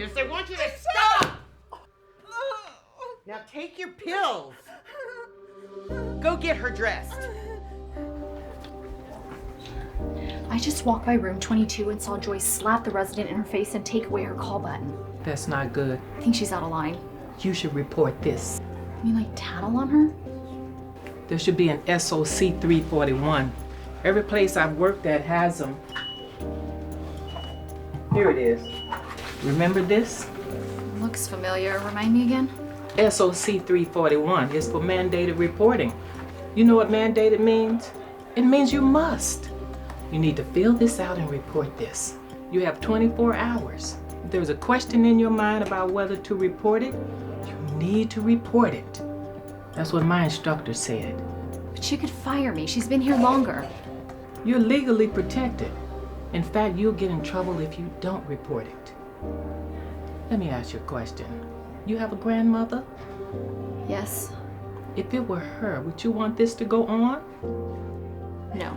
Agnes. I want you to stop! Now take your pills. Go get her dressed. I just walked by room 22 and saw Joyce slap the resident in her face and take away her call button. That's not good. I think she's out of line. You should report this. You mean like tattle on her? There should be an SOC 341. Every place I've worked at has them. Here it is. Remember this? Looks familiar. Remind me again? SOC 341 is for mandated reporting. You know what mandated means? It means you must. You need to fill this out and report this. You have 24 hours. If there's a question in your mind about whether to report it, you need to report it. That's what my instructor said. But she could fire me. She's been here longer. You're legally protected. In fact, you'll get in trouble if you don't report it. Let me ask you a question. You have a grandmother? Yes. If it were her, would you want this to go on? No.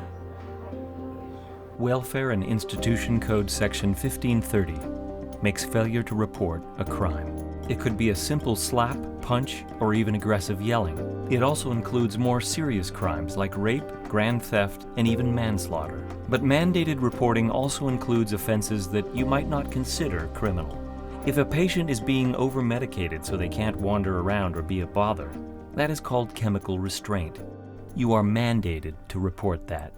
Welfare and Institution Code Section 1530 makes failure to report a crime. It could be a simple slap, punch, or even aggressive yelling. It also includes more serious crimes like rape, grand theft, and even manslaughter. But mandated reporting also includes offenses that you might not consider criminal. If a patient is being over-medicated so they can't wander around or be a bother, that is called chemical restraint. You are mandated to report that.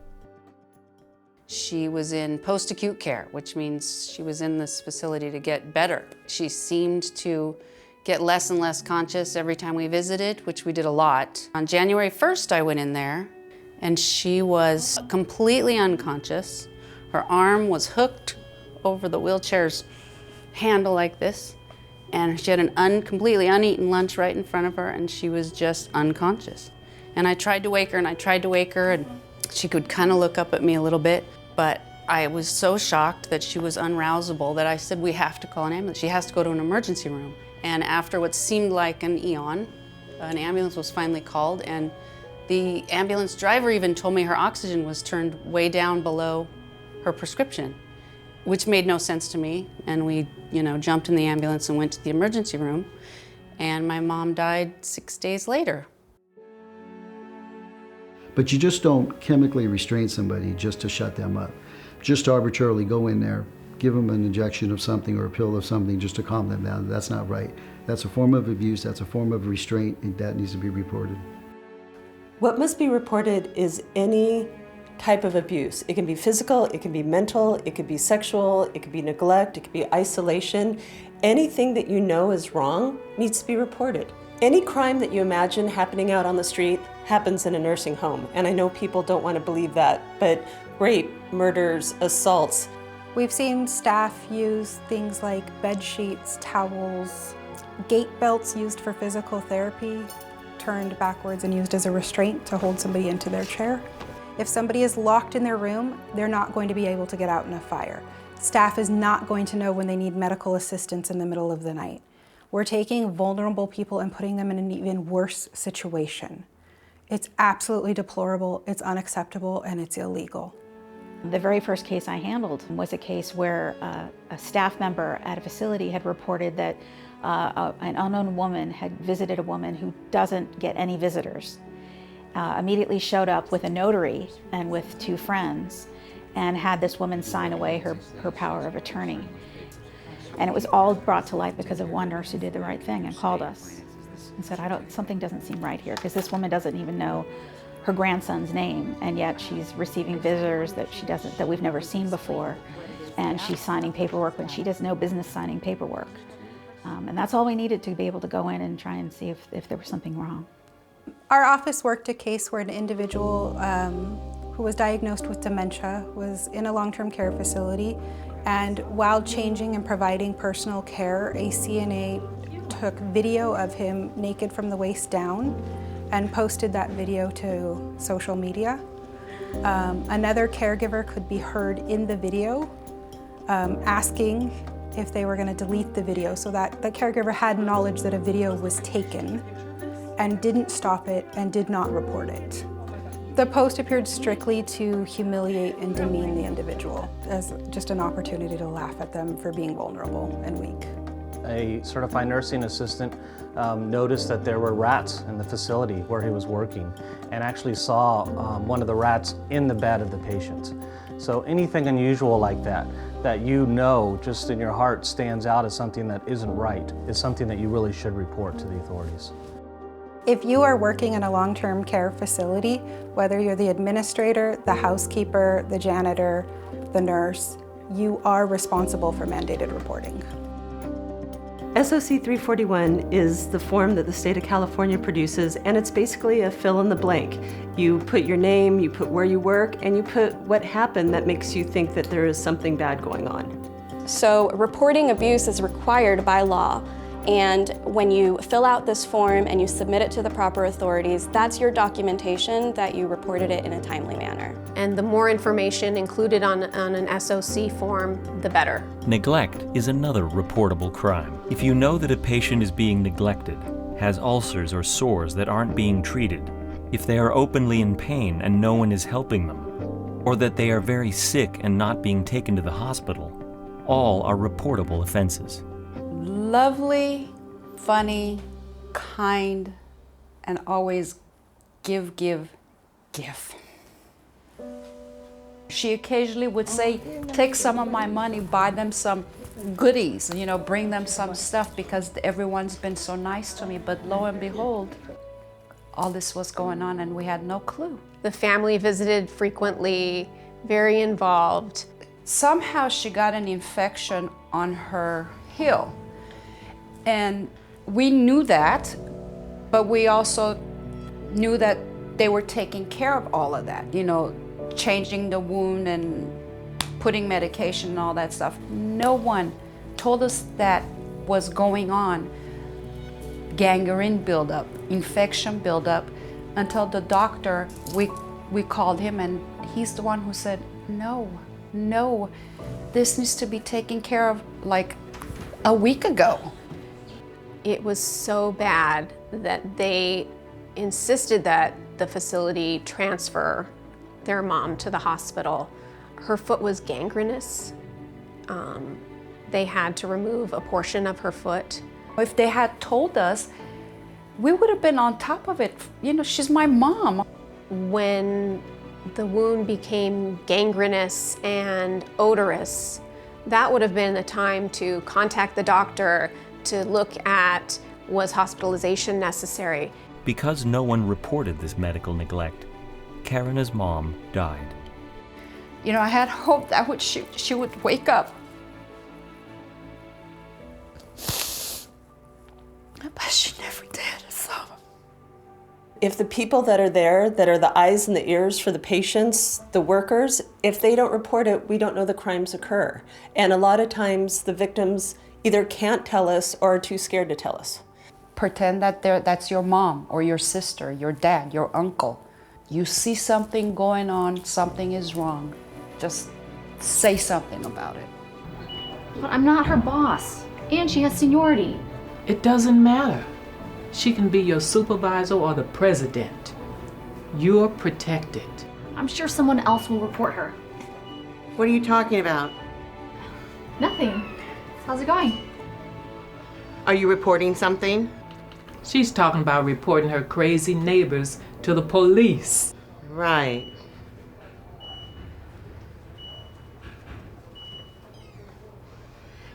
She was in post-acute care, which means she was in this facility to get better. She seemed to get less and less conscious every time we visited, which we did a lot. On January 1st, I went in there, and she was completely unconscious. Her arm was hooked over the wheelchair's handle like this, and she had an completely uneaten lunch right in front of her, and she was just unconscious. And I tried to wake her, and I tried to wake her, and she could kind of look up at me a little bit, but I was so shocked that she was unrousable that I said, we have to call an ambulance. She has to go to an emergency room. And after what seemed like an eon, an ambulance was finally called, and the ambulance driver even told me her oxygen was turned way down below her prescription, which made no sense to me. And we, jumped in the ambulance and went to the emergency room, and my mom died 6 days later. But you just don't chemically restrain somebody just to shut them up. Just arbitrarily go in there, give them an injection of something or a pill of something just to calm them down. That's not right. That's a form of abuse, that's a form of restraint, and that needs to be reported. What must be reported is any type of abuse. It can be physical, it can be mental, it could be sexual, it could be neglect, it could be isolation. Anything that you know is wrong needs to be reported. Any crime that you imagine happening out on the street happens in a nursing home. And I know people don't want to believe that, but rape, murders, assaults. We've seen staff use things like bed sheets, towels, gait belts used for physical therapy, turned backwards and used as a restraint to hold somebody into their chair. If somebody is locked in their room, they're not going to be able to get out in a fire. Staff is not going to know when they need medical assistance in the middle of the night. We're taking vulnerable people and putting them in an even worse situation. It's absolutely deplorable, it's unacceptable, and it's illegal. The very first case I handled was a case where a staff member at a facility had reported that an unknown woman had visited a woman who doesn't get any visitors. Immediately showed up with a notary and with 2 friends and had this woman sign away her power of attorney. And it was all brought to light because of one nurse who did the right thing and called us and said, something doesn't seem right here, because this woman doesn't even know her grandson's name, and yet she's receiving visitors that we've never seen before, and she's signing paperwork when she does no business signing paperwork. And that's all we needed to be able to go in and try and see if there was something wrong. Our office worked a case where an individual who was diagnosed with dementia was in a long-term care facility, and while changing and providing personal care, a CNA took video of him naked from the waist down and posted that video to social media. Another caregiver could be heard in the video asking if they were going to delete the video, so that the caregiver had knowledge that a video was taken and didn't stop it and did not report it. The post appeared strictly to humiliate and demean the individual as just an opportunity to laugh at them for being vulnerable and weak. A certified nursing assistant noticed that there were rats in the facility where he was working and actually saw one of the rats in the bed of the patient. So anything unusual like that, that you know just in your heart stands out as something that isn't right, is something that you really should report to the authorities. If you are working in a long-term care facility, whether you're the administrator, the housekeeper, the janitor, the nurse, you are responsible for mandated reporting. SOC 341 is the form that the state of California produces, and it's basically a fill in the blank. You put your name, you put where you work, and you put what happened that makes you think that there is something bad going on. So reporting abuse is required by law. And when you fill out this form and you submit it to the proper authorities, that's your documentation that you reported it in a timely manner. And the more information included on an SOC form, the better. Neglect is another reportable crime. If you know that a patient is being neglected, has ulcers or sores that aren't being treated, if they are openly in pain and no one is helping them, or that they are very sick and not being taken to the hospital, all are reportable offenses. Lovely, funny, kind, and always give. She occasionally would say, take some of my money, buy them some goodies, bring them some stuff because everyone's been so nice to me. But lo and behold, all this was going on and we had no clue. The family visited frequently, very involved. Somehow she got an infection on her heel. And we knew that, but we also knew that they were taking care of all of that, changing the wound and putting medication and all that stuff. No one told us that was going on. Gangrene buildup, infection buildup, until the doctor, we called him and he's the one who said, no, this needs to be taken care of like a week ago. It was so bad that they insisted that the facility transfer their mom to the hospital. Her foot was gangrenous. They had to remove a portion of her foot. If they had told us, we would have been on top of it. She's my mom. When the wound became gangrenous and odorous, that would have been the time to contact the doctor to look at, was hospitalization necessary? Because no one reported this medical neglect, Karina's mom died. I had hoped that she would wake up. But she never did, so. If the people that are there, that are the eyes and the ears for the patients, the workers, if they don't report it, we don't know the crimes occur. And a lot of times the victims either can't tell us or are too scared to tell us. Pretend that that's your mom or your sister, your dad, your uncle. You see something going on, something is wrong. Just say something about it. But I'm not her boss, and she has seniority. It doesn't matter. She can be your supervisor or the president. You're protected. I'm sure someone else will report her. What are you talking about? Nothing. How's it going? Are you reporting something? She's talking about reporting her crazy neighbors to the police. Right.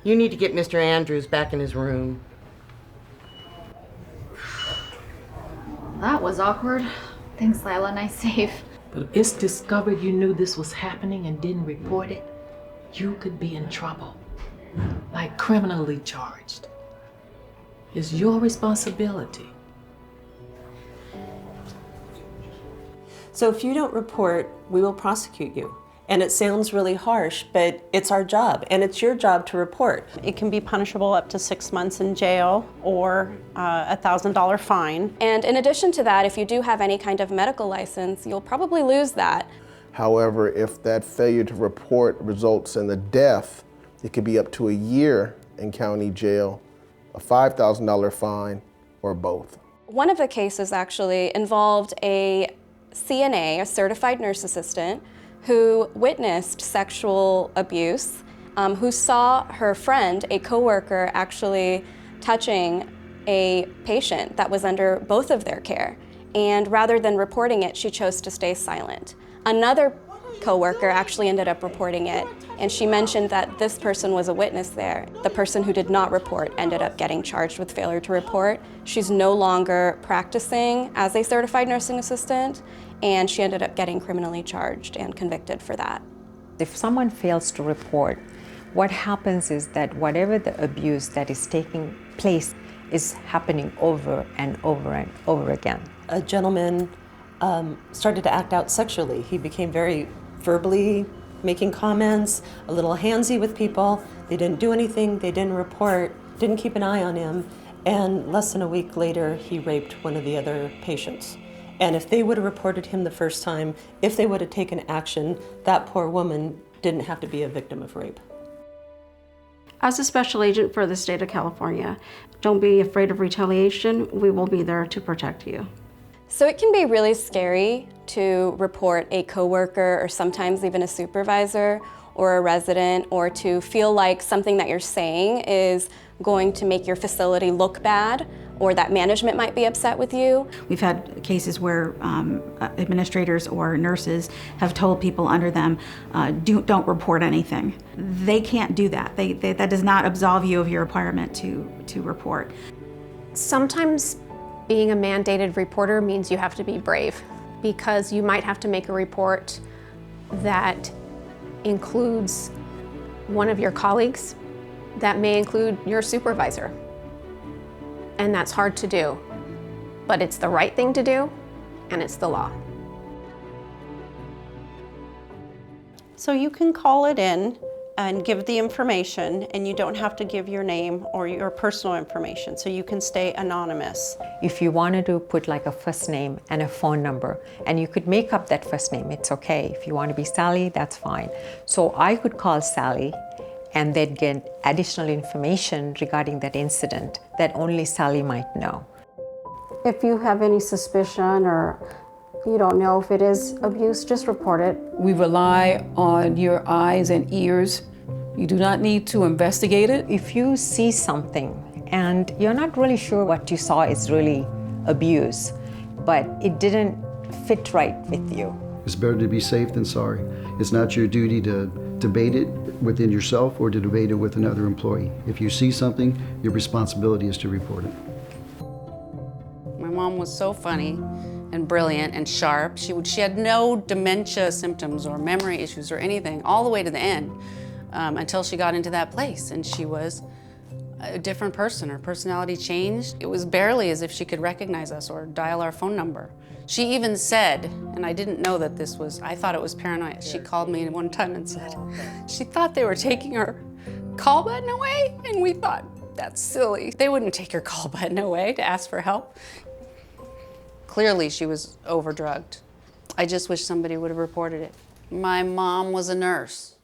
You need to get Mr. Andrews back in his room. That was awkward. Thanks, Lila. Nice save. But if it's discovered you knew this was happening and didn't report it, you could be in trouble. Like criminally charged. It's your responsibility. So if you don't report, we will prosecute you. And it sounds really harsh, but it's our job, and it's your job to report. It can be punishable up to 6 months in jail or a $1,000 fine. And in addition to that, if you do have any kind of medical license, you'll probably lose that. However, if that failure to report results in the death, it could be up to a year in county jail, a $5,000 fine, or both. One of the cases actually involved a CNA, a certified nurse assistant, who witnessed sexual abuse who saw her friend, a coworker, actually touching a patient that was under both of their care. And rather than reporting it, she chose to stay silent. Another coworker actually ended up reporting it, and she mentioned that this person was a witness there. The person who did not report ended up getting charged with failure to report. She's no longer practicing as a certified nursing assistant, and she ended up getting criminally charged and convicted for that. If someone fails to report, what happens is that whatever the abuse that is taking place is happening over and over and over again. A gentleman started to act out sexually. He became very verbally making comments, a little handsy with people. They didn't do anything, they didn't report, didn't keep an eye on him, and less than a week later, he raped one of the other patients. And if they would have reported him the first time, if they would have taken action, that poor woman didn't have to be a victim of rape. As a special agent for the state of California, don't be afraid of retaliation. We will be there to protect you. So it can be really scary to report a coworker or sometimes even a supervisor or a resident, or to feel like something that you're saying is going to make your facility look bad, or that management might be upset with you. We've had cases where administrators or nurses have told people under them, don't report anything. They can't do that. That does not absolve you of your requirement to report. Sometimes being a mandated reporter means you have to be brave, because you might have to make a report that includes one of your colleagues, that may include your supervisor. And that's hard to do, but it's the right thing to do, and it's the law. So you can call it in and give the information, and you don't have to give your name or your personal information, so you can stay anonymous. If you wanted to put like a first name and a phone number, and you could make up that first name, it's okay. If you want to be Sally, that's fine. So I could call Sally, and they'd get additional information regarding that incident that only Sally might know. If you have any suspicion or you don't know if it is abuse, just report it. We rely on your eyes and ears. You do not need to investigate it. If you see something and you're not really sure what you saw is really abuse, but it didn't fit right with you. It's better to be safe than sorry. It's not your duty to debate it within yourself or to debate it with another employee. If you see something, your responsibility is to report it. My mom was so funny and brilliant and sharp. She had no dementia symptoms or memory issues or anything all the way to the end until she got into that place, and she was a different person. Her personality changed. It was barely as if she could recognize us or dial our phone number. She even said, and I didn't know that this was, I thought it was paranoia. She called me one time and said she thought they were taking her call button away, and we thought, that's silly. They wouldn't take her call button away to ask for help. Clearly she was overdrugged. I just wish somebody would have reported it. My mom was a nurse,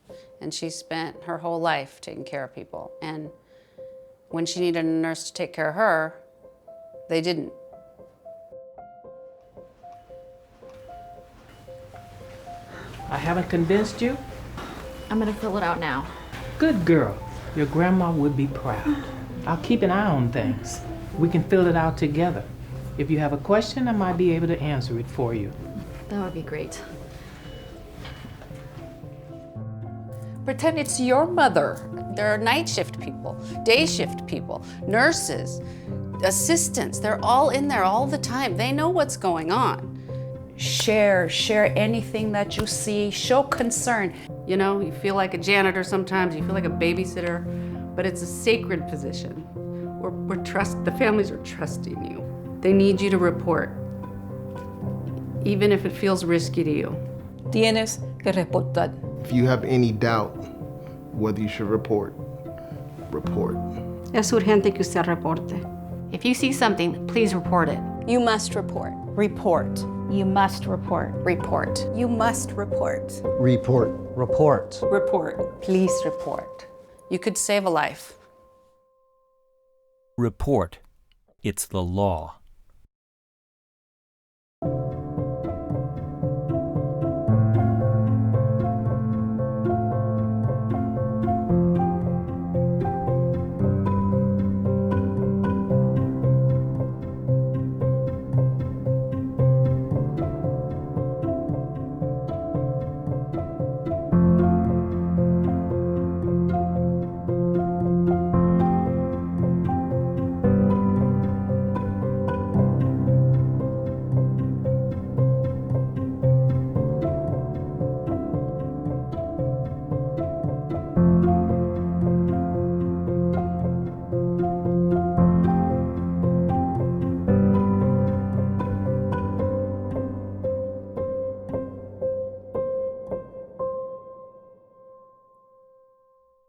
and she spent her whole life taking care of people. And when she needed a nurse to take care of her, they didn't. I haven't convinced you? I'm gonna fill it out now. Good girl. Your grandma would be proud. I'll keep an eye on things. We can fill it out together. If you have a question, I might be able to answer it for you. That would be great. Pretend it's your mother. There are night shift people, day shift people, nurses, assistants. They're all in there all the time. They know what's going on. Share anything that you see, show concern. You know, you feel like a janitor sometimes, you feel like a babysitter, but it's a sacred position. The families are trusting you. They need you to report, even if it feels risky to you. Tienes que reportar. If you have any doubt whether you should report, report. Es urgente que usted reporte. If you see something, please report it. You must report. Report. You must report. Report. You must report. Report. Report. Report. Please report. You could save a life. Report. It's the law.